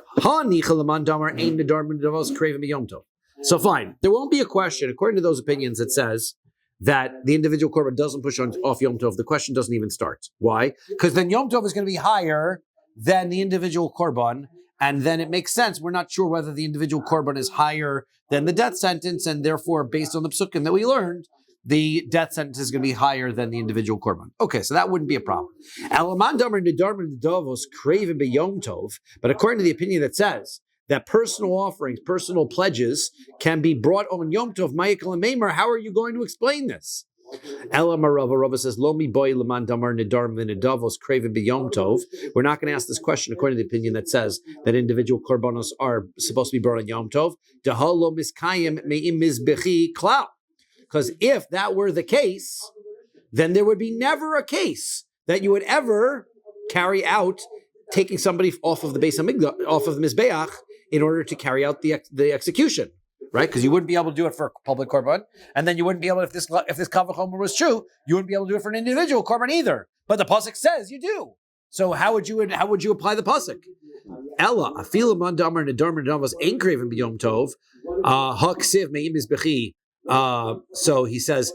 So fine. There won't be a question, according to those opinions, that says that the individual korban doesn't push off Yom Tov. The question doesn't even start. Why? Because then Yom Tov is going to be higher than the individual korban. And then it makes sense. We're not sure whether the individual korban is higher than the death sentence, and therefore, based on the psukim that we learned, the death sentence is going to be higher than the individual korban. Okay, so that wouldn't be a problem. But according to the opinion that says that personal offerings, personal pledges can be brought on Yom Tov, Ma'ikal and Meimer, how are you going to explain this? Rava says, Lomi boy leman damar nidarm v'nidavos craven b'yom tov. We're not going to ask this question according to the opinion that says that individual korbanos are supposed to be brought on Yom Tov. Dehalo miskayim me'im mizbechi klau. Because if that were the case, then there would be never a case that you would ever carry out taking somebody off of the Beis Hamikdash, off of the Mizbeach, in order to carry out the execution. Right, because you wouldn't be able to do it for a public korban, and then you wouldn't be able, if this kavach homer was true, you wouldn't be able to do it for an individual korban either. But the pasuk says you do. So how would you apply the pasuk? Ella afilu man damar nedarmer nedavos ein kreven b'yom tov haksiv me'im mizbechi. So he says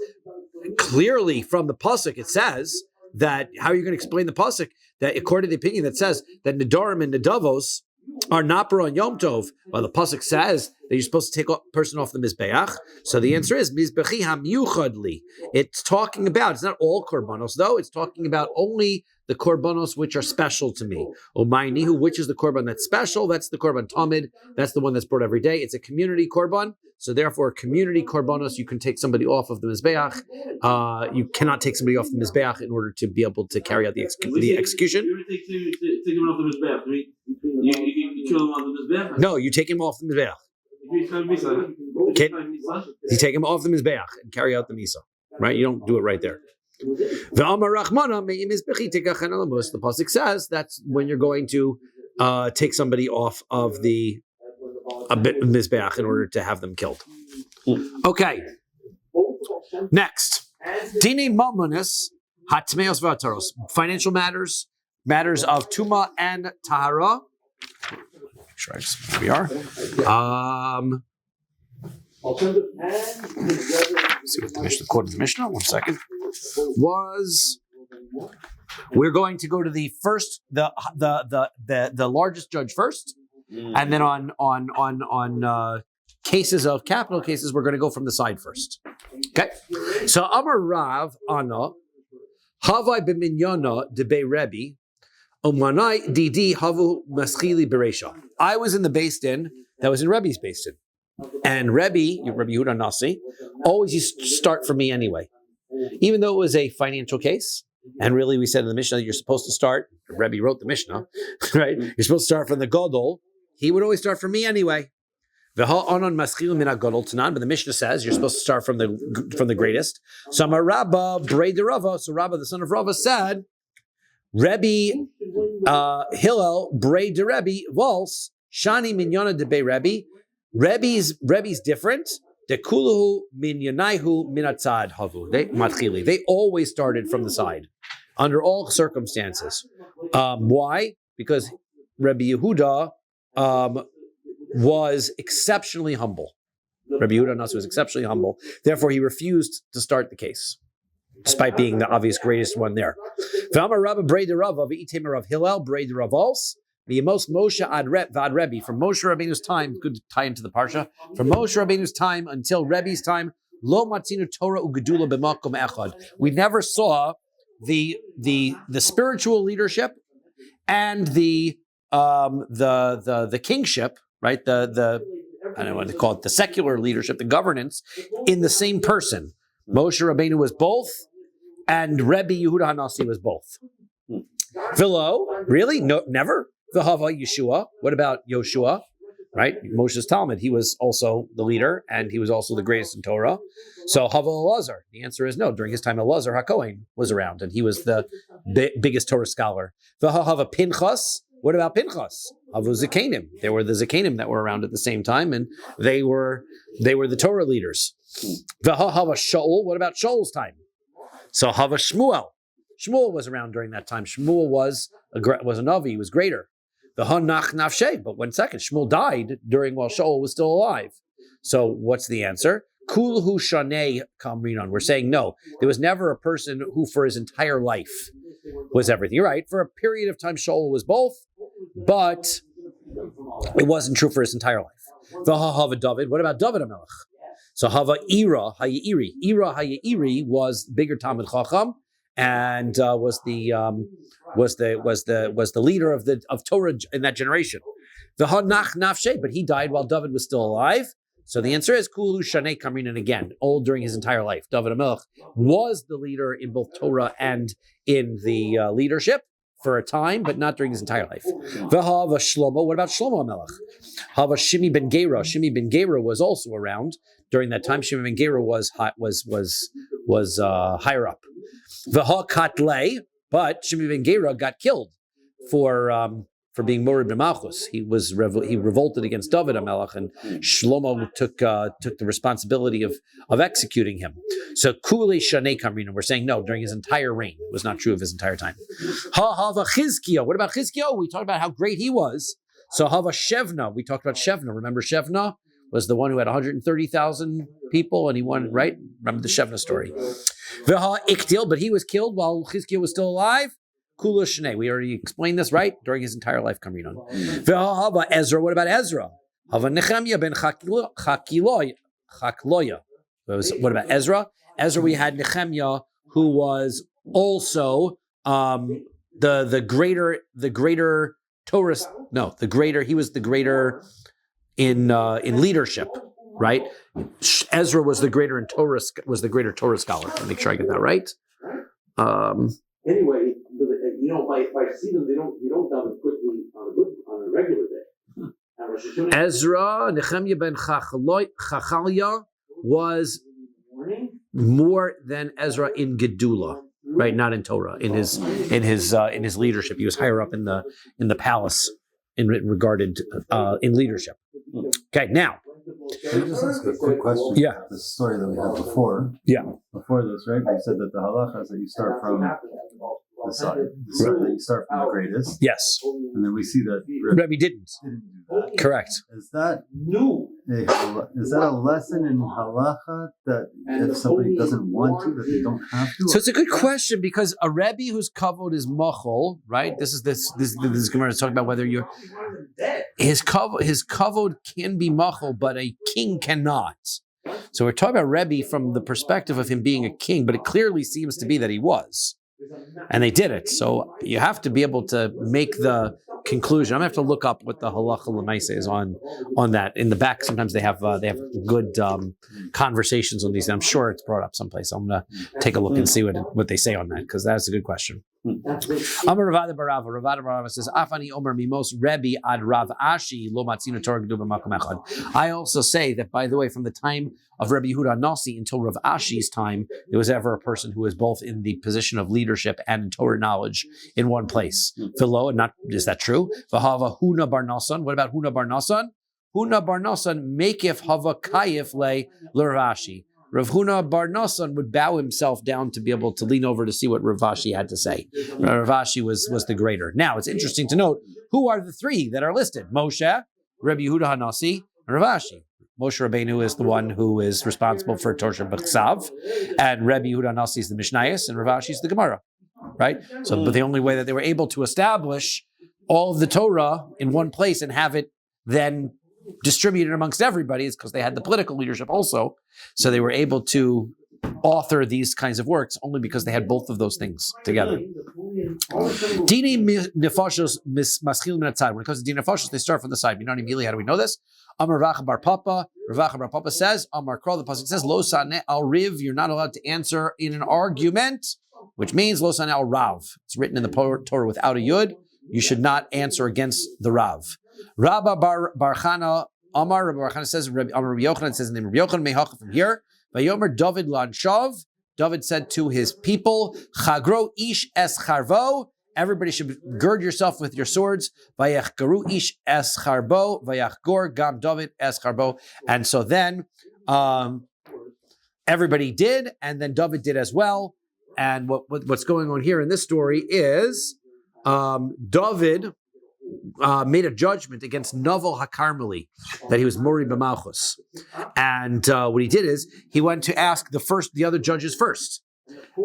clearly from the pasuk it says that how are you going to explain the pasuk that according to the opinion that says that nedarim and nedavos are not brought on Yom Tov? Well, the pasuk says that you're supposed to take a person off the mizbeach. So the answer is mizbechi hamyuchadli. It's talking about, it's not all korbanos though. It's talking about only the korbanos which are special to me. Umaynihu, which is the korban that's special? That's the korban tamid. That's the one that's brought every day. It's a community korban. So therefore, community korbanos, you can take somebody off of the mizbeach. You cannot take somebody off the mizbeach in order to be able to carry out the execution. You kill him off the mizbeach? No, you take him off the mizbeach. You take him off the mizbeach and carry out the misa. Right? You don't do it right there. The pasuk says that's when you're going to take somebody off of the mizbeach in order to have them killed. Okay. Next, dini mamonis hatmeos v'ataros. Financial matters of tuma and tahara. Sure, here we are. See what the Mishnah, according to the Mishnah, 1 second, we're going to go to the first, the largest judge first, and then on cases of capital cases, we're going to go from the side first. Okay, so Amar Rav Anna Havai b'minyana debei Rebbe. Umanai didi havu maschili beresha. I was in the Beis Din that was in Rebbe's Beis Din. And Rabbi Yehuda Nasi, always used to start for me anyway. Even though it was a financial case, and really we said in the Mishnah that you're supposed to start, Rabbi wrote the Mishnah, right? You're supposed to start from the Gadol. He would always start for me anyway. But the Mishnah says you're supposed to start from the greatest. So Rabba, the son of Rava, said, Rabbi Hillel, Brei de Rebbe, Vals, Shani Minyana de Be Rebbe. Rebbe's different. Dekuluhu minyanaihu minatzad havu. They always started from the side, under all circumstances. Why? Because Rabbi Yehuda was exceptionally humble. Rabbi Yehuda Nasi was exceptionally humble. Therefore, he refused to start the case, despite being the obvious greatest one there. From Moshe ad Rebbe, from Moshe Rabbeinu's time, good to tie into the parsha, from Moshe Rabbeinu's time until Rebbe's time, Lo matzinu Torah ugedula b'makom echad. We never saw the spiritual leadership and the kingship, right? The I don't know what to call it, the secular leadership, the governance, in the same person. Moshe Rabbeinu was both, and Rebbe Yehuda HaNasi was both. Velo, really? No, never. V'hava Yeshua. What about Yoshua? Right? Moshe's Talmud. He was also the leader, and he was also the greatest in Torah. So Hava Elazar. The answer is no. During his time, Elazar HaKohen was around, and he was the biggest Torah scholar. V'hava Pinchas. What about Pinchas? Havu Zakanim. They were the Zakanim that were around at the same time, and they were the Torah leaders. V'hava Shaul. What about Shaul's time? So Hava Shmuel. Shmuel was around during that time. Shmuel was a Navi. He was greater. The Hanach Nafshe. But 1 second, Shmuel died while Shaul was still alive. So what's the answer? Kulhu Shanei Kamrinon. We're saying no. There was never a person who for his entire life was everything. You're right. For a period of time, Shaul was both, but it wasn't true for his entire life. Hava David. What about David HaMelech? So Hava Ira Hayiri. Ira Hayiri was bigger Talmid Chacham and was the leader of Torah in that generation. The Hanach Nafshe, but he died while David was still alive. So the answer is Kulu Shanei Kamrinan again, all during his entire life. David HaMelech was the leader in both Torah and in the leadership for a time, but not during his entire life. V'hava Shlomo. What about Shlomo HaMelech? Hava Shimi ben Gera. Shimi ben Gera was also around during that time. Shimi ben Gera was higher up. V'ha Katlei, but Shimi ben Gera got killed for being Morid b'Malchus. He revolted against David HaMelech, and Shlomo took the responsibility of executing him. So Kuli Shanei Kamrinan, we're saying no, during his entire reign. It was not true of his entire time. Hava Chizkiah. What about Chizkiah? We talked about how great he was. So Hava Shevna. We talked about Shevna. Remember Shevna was the one who had 130,000 people, and he won, right? Remember the Shevna story. V'ha Iktil, but he was killed while Chizkiah was still alive. Kula Shnei. We already explained this, right? During his entire life, Kamrinon. V'hava Ezra. What about Ezra? Hava Nechemia ben Chakloya. What about Ezra? Ezra, we had Nechemia, who was also the greater Torah. No, the greater. He was the greater in leadership, right? Ezra was the greater in Torah. Was the greater Torah scholar. I'll make sure I get that right. Anyway, by season you don't done it quickly on a regular day. Ezra, Nehemiah ben Chachaliah was more than Ezra in Gedula, right? Not in Torah. In his leadership, he was higher up in the palace in leadership. Okay, now. Can I just ask a quick question? Yeah. The story that we had before. Yeah. Before this, right? You said that the halacha is that you start from the side. That you start from the greatest. Yes. And then we see that Rabbi didn't do that. Correct. Is that a lesson in halacha that if somebody doesn't want to, that they don't have to? So it's a good question because a Rebbe whose kavod is machol, right? This Gemara is talking about whether his kavod can be machol, but a king cannot. So we're talking about Rebbe from the perspective of him being a king, but it clearly seems to be that he was. And they did it. So you have to be able to make the conclusion. I'm going to have to look up what the halacha l'maisa is on that. In the back, sometimes they have good conversations on these. And I'm sure it's brought up someplace. So I'm going to take a look and see what they say on that, because that's a good question. Amar Ravada Barava says, Afani Omer Mimos Rebbe ad Rav Ashi lo matzino Torah gedu b'makom echad. I also say that, by the way, from the time of Rabbi Yehuda Nasi until Rav Ashi's time, there was ever a person who was both in the position of leadership and in Torah knowledge in one place. Philo, is that true? V'hava Huna bar Nasan. What about Huna bar Nasan? Huna bar Nasan makif hava kayif le Rav Ashi. Rav Huna bar Nasan would bow himself down to be able to lean over to see what Rav Ashi had to say. Rav Ashi was the greater. Now, it's interesting to note, who are the three that are listed? Moshe, Rabbi Yehuda HaNasi, and Rav Ashi. Moshe Rabbeinu is the one who is responsible for Torah B'Chsav, and Rabbi Yehuda HaNasi is the Mishnayos, and Rav Ashi is the Gemara, right? So, but the only way that they were able to establish all of the Torah in one place and have it then distributed amongst everybody is because they had the political leadership also. So they were able to author these kinds of works only because they had both of those things together. Dini nefashos maschil min hatzad. When it comes to dini nefashos, they start from the side. Minani mili, how do we know this? Amar Ravacha bar Papa. Ravacha bar Papa says, Amar Kro, the pasuk says, Lo saneh al riv, you're not allowed to answer in an argument, which means Lo saneh al rav. It's written in the Torah without a yud. You should not answer against the rav. Rabba bar Chana, Amar Rabbi Bar Chana says, Amar Rabbi Yochanan says in the name of Rabbi Yochanan, Mehacha from here. Vayomer David Lanshav. David said to his people, Chagro ish es charvo. Everybody should gird yourself with your swords. Vayachgaru ish es charbo. Vayachgor gam David es charbo. And so then everybody did, and then David did as well. And what's going on here in this story is David made a judgment against Novel HaKarmeli, that he was Mori B'Malchus. And what he did is, he went to ask the other judges first.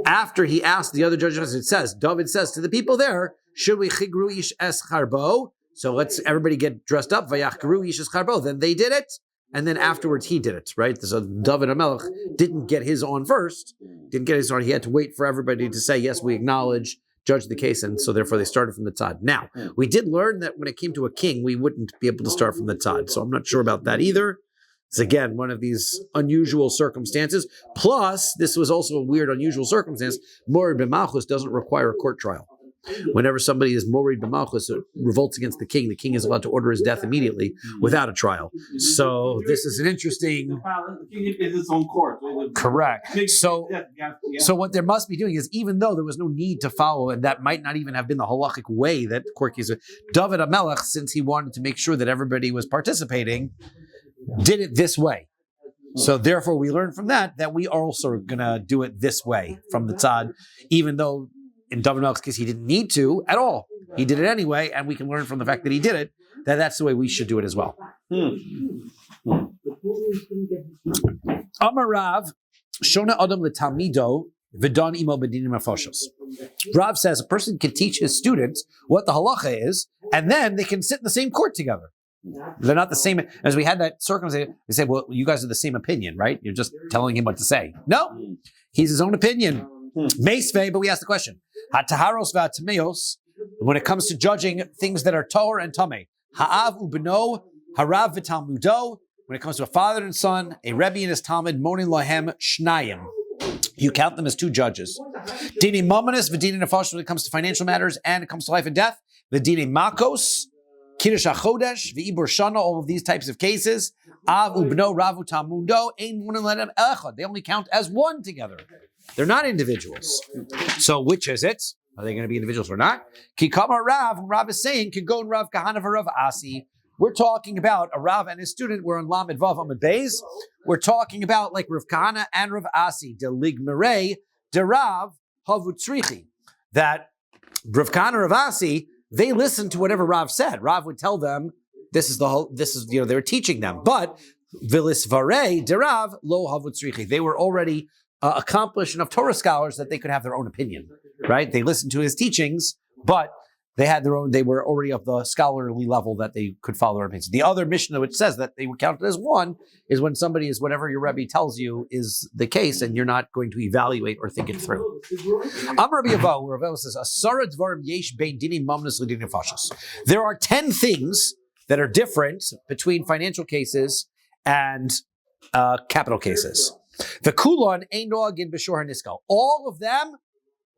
After he asked the other judges, David says to the people there, should we chigru ish es charbo? So let's everybody get dressed up, vayachgaru ish es charbo. Then they did it, and then afterwards he did it, right? So David HaMelech didn't get his on first, he had to wait for everybody to say, yes, we acknowledge, judge the case, and so therefore they started from the tzad. Now, we did learn that when it came to a king, we wouldn't be able to start from the tzad, so I'm not sure about that either. It's again one of these unusual circumstances. Plus, this was also a weird, unusual circumstance. Morid b'malchus doesn't require a court trial. Whenever somebody is morid b'malchus, it revolts against the king is allowed to order his death immediately without a trial. So this is an interesting. The king is his own court. Correct. So what there must be doing is, even though there was no need to follow, and that might not even have been the halachic way that court cases, David HaMelech, since he wanted to make sure that everybody was participating, did it this way. So therefore, we learn from that we are also going to do it this way from the tzad, even though in David HaMelech's case he didn't need to at all. He did it anyway, and we can learn from the fact that he did it that's the way we should do it as well. Amar Rav, Shona Adam leTalmido v'dan imo b'dinim hafoshos. Rav says a person can teach his students what the halacha is, and then they can sit in the same court together. They're not the same. As we had that circumstance, they say, well, you guys are the same opinion, right? You're just telling him what to say. No, he's his own opinion. Meisvei, but we ask the question. Hataharos v'atameos, when it comes to judging things that are Torah and Tameh. Ha'av u'beno, harav v'talmudo, when it comes to a father and son, a Rebbe and his Talmud, monin lohem shnayim. You count them as two judges. Dini mominus v'dini nefesh, when it comes to financial matters and it comes to life and death. V'dini makos, Kiddush HaChodesh, V'ibur Shana, all of these types of cases. Av ubno ravu tamundo, ein monin lehem echad. They only count as one together. They're not individuals. So which is it? Are they going to be individuals or not? Kikama Rav, Rav is saying, can go in Rav Kahana for Rav Asi. We're talking about a Rav and his student. We're on Lamed Vav Amud Beis. We're talking about like Rav Kahana and Rav Asi. De Ligmerei, de Rav Havutzrichi. That Rav Kahana and Rav Asi, they listened to whatever Rav said. Rav would tell them, they were teaching them. But Vilis Varei, de Rav Lo Havutzrichi. They were already accomplished enough Torah scholars that they could have their own opinion, right? They listened to his teachings, but they had their own, they were already of the scholarly level that they could follow their opinions. The other Mishnah which says that they were counted as one is when somebody is, whatever your Rebbe tells you is the case, and you're not going to evaluate or think it through. Amar Rabbi Avo, where Avo says, Asara dvarim yesh bein dinim mamnas l'dinim fashos. There are 10 things that are different between financial cases and capital cases. The kulon ein noagin b'shor haniskal. All of them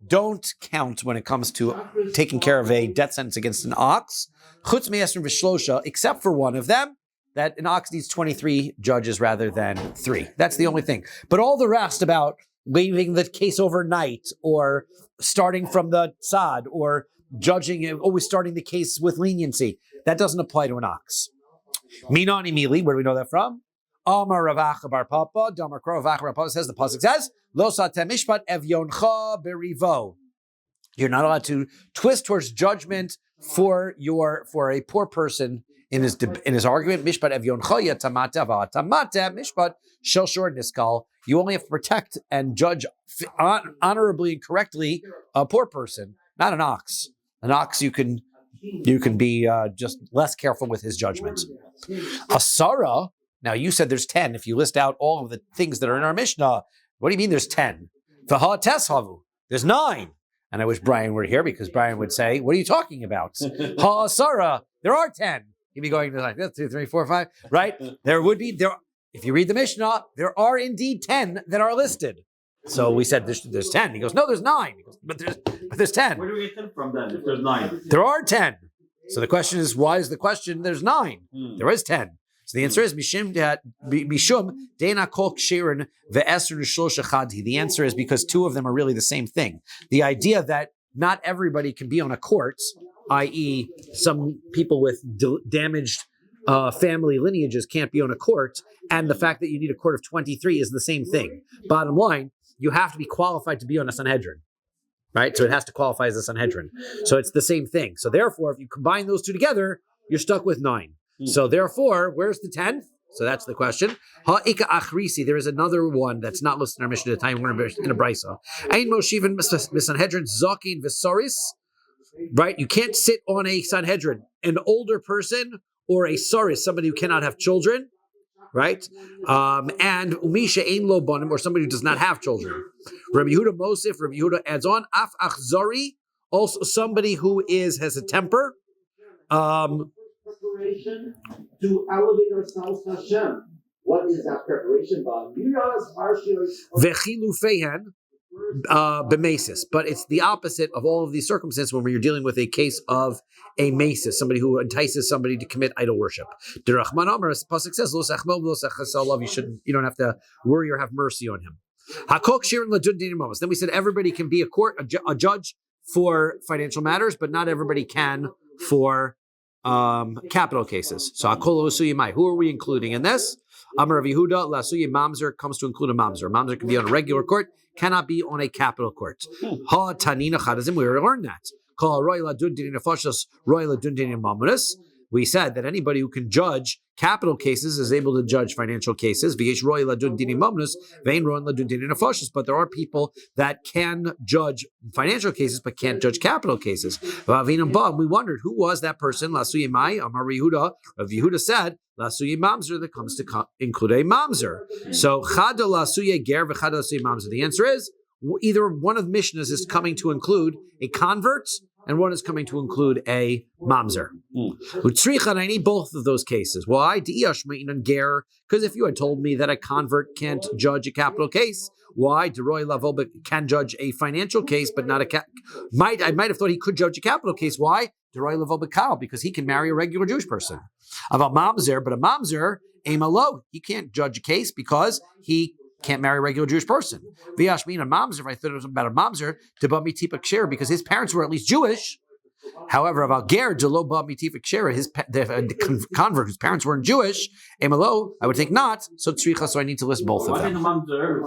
don't count when it comes to taking care of a death sentence against an ox. Chutz me'esrim v'shlosha, except for one of them, that an ox needs 23 judges rather than 3. That's the only thing. But all the rest about leaving the case overnight, or starting from the tzad, or judging, always starting the case with leniency, that doesn't apply to an ox. Minani mili, where do we know that from? Amar Ravacha bar Papa, Damar Kro Ravacha bar Papa says, the pasuk says, Lo satem mishpat evyoncha berivo. You're not allowed to twist towards judgment for a poor person in his argument. Mishpat evyoncha yatamata v'atamata mishpat shel shor niskal. You only have to protect and judge honorably and correctly a poor person, not an ox. An ox you can be just less careful with his judgment. Asara. Now, you said there's 10. If you list out all of the things that are in our Mishnah, What do you mean there's 10? There's 9. And I wish Brian were here because Brian would say, what are you talking about? Ha'asara, there are 10. He'd be going to like 1, 2, 3, 4, 5, right? There would be, if you read the Mishnah, there are indeed 10 that are listed. So we said there's 10. He goes, no, there's 9. He goes, but there's 10. Where do we get 10 from then if there's 9? There are 10. So the question is, why is the question there's 9? There is 10. So the answer is Mishum Dena Kol Kshirin Ve'eser Shlosh Chadhi. The answer is because 2 of them are really the same thing. The idea that not everybody can be on a court, i.e., some people with damaged family lineages can't be on a court, and the fact that you need a court of 23 is the same thing. Bottom line, you have to be qualified to be on a Sanhedrin, right? So it has to qualify as a Sanhedrin. So it's the same thing. So therefore, if you combine those 2 together, you're stuck with 9. So therefore, where's the 10th? So that's the question. Ha'ika achrisi. There is another one that's not listed in our Mishnah at the time. We're in a brisa. Ein moshiven misanhedrin zakin v'saris. Right? You can't sit on a Sanhedrin. An older person or a saris, somebody who cannot have children. Right? And umisha ein lo banim, or somebody who does not have children. Rabbi Yehuda Mosif, Rabbi Yehuda adds on, af achzari, also somebody who has a temper. Preparation to elevate ourselves to Hashem. What is that preparation? Vechilufeihen b'mesis, but it's the opposite of all of these circumstances when you're dealing with a case of a mesis, somebody who entices somebody to commit idol worship. The Rahman Amar, as the pasuk says, you don't have to worry or have mercy on him. Then we said everybody can be a judge for financial matters, but not everybody can for capital cases. So who are we including in this? Amar Rav Yehuda, Lasuye Mamzer comes to include a Mamzer. Mamzer can be on a regular court, cannot be on a capital court. Ha Tanina Chadazim, we already learned that. Call Roy Ladun Dinin Nefashos, Roy Ladun Dinin Mamunus. We said that anybody who can judge capital cases is able to judge financial cases. But there are people that can judge financial cases but can't judge capital cases. We wondered who was that person. Rav Yehuda said Lasuye Mamzer, that comes to include a Mamzer. So Chada Lasuye Ger v'Chada Lasuye Mamzer. The answer is either one of the Mishnahs is coming to include a convert and one is coming to include a mamzer. I need both of those cases. Why? Because if you had told me that a convert can't judge a capital case, why? Deroy Lavo can judge a financial case, but not a I might have thought he could judge a capital case. Why? Deroy Lavo Bekal, because he can marry a regular Jewish person. Of a mamzer, but a mamzer, Amalo, he can't judge a case because he can't marry a regular Jewish person. V'yashmin a mamzer, if I thought it was about a mamzer, to ba mitipa kshir, because his parents were at least Jewish. However, about ger jelo ba mitipa kshir, the convert whose parents weren't Jewish, emalo, I would think not. So tzricha, so I need to list both of them. Why can't a mamzer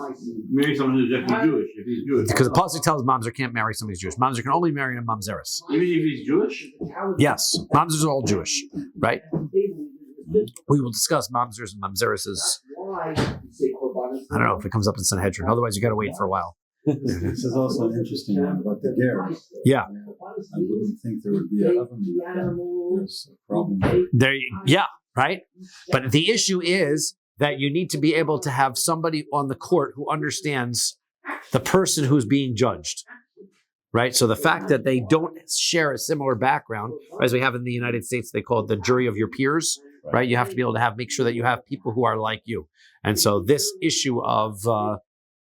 marry someone who's actually Jewish if he's Jewish? Because the pasuk tells mamzer can't marry somebody who's Jewish. Mamzer can only marry a mamzeris. Even if he's Jewish? Yes, mamzers are all Jewish, right? We will discuss mamzers and mamzerises. I don't know if it comes up in Sanhedrin. Otherwise, you got to wait for a while. This is also an interesting one about the ger. Yeah. I wouldn't think there would be a oven. There's a problem. Yeah, right? But the issue is that you need to be able to have somebody on the court who understands the person who's being judged. Right? So the fact that they don't share a similar background, as we have in the United States, they call it the jury of your peers, right? You have to be able to make sure that you have people who are like you. And so this issue of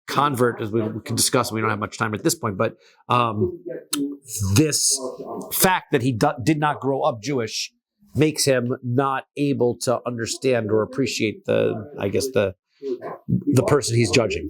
convert, as we can discuss, we don't have much time at this point, but this fact that he did not grow up Jewish makes him not able to understand or appreciate the person he's judging.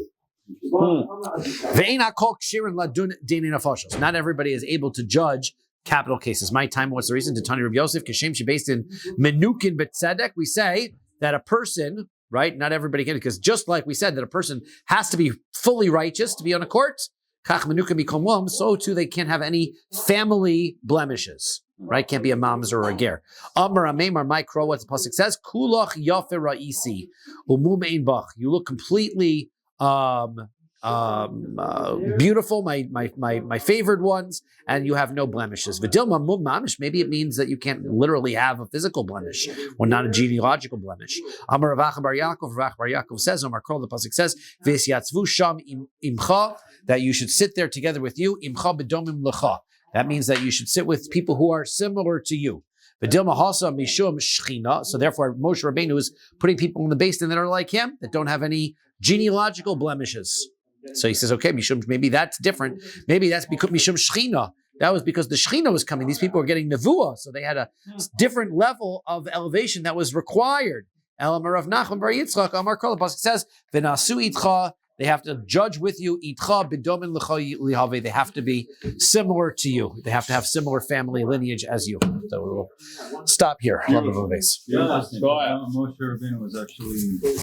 Not everybody is able to judge capital cases. My time, what's the reason? To Tani Rabbi Yosef, Kashem, she based in Menukin Betzedek. We say that a person, right? Not everybody can, because just like we said that a person has to be fully righteous to be on a court, so too they can't have any family blemishes, right? Can't be a mamzer or a ger. Amar Amemar Micro, what the pasuk says, Kulach Yafe Ra'isi, Umum Ein Bach. You look completely beautiful, my favored ones, and you have no blemishes. V'dilma mum mamish, maybe it means that you can't literally have a physical blemish or not a genealogical blemish. Amar Rav Acha bar Yaakov, Rav bar Yaakov says, Amar Kol, the pasuk says, V'esyatzvu sham imcha, that you should sit there together with you, imcha b'domim lecha. That means that you should sit with people who are similar to you. V'dilma hasa mishum shchina, so therefore Moshe Rabbeinu is putting people in the basin that are like him, that don't have any genealogical blemishes. So he says, okay, Mishum, maybe that's different. Maybe that's because Mishum Shechina. That was because the Shechina was coming. These people were getting Nevuah, so they had a different level of elevation that was required. Elamar of Nachman bar Yitzchak, Amar Kol, the pasuk says, V'nasu itcha, they have to judge with you, itcha b'domin l'cha lihave, they have to be similar to you. They have to have similar family lineage as you. So we will stop here. Love of the base. Moshe Rabbeinu was actually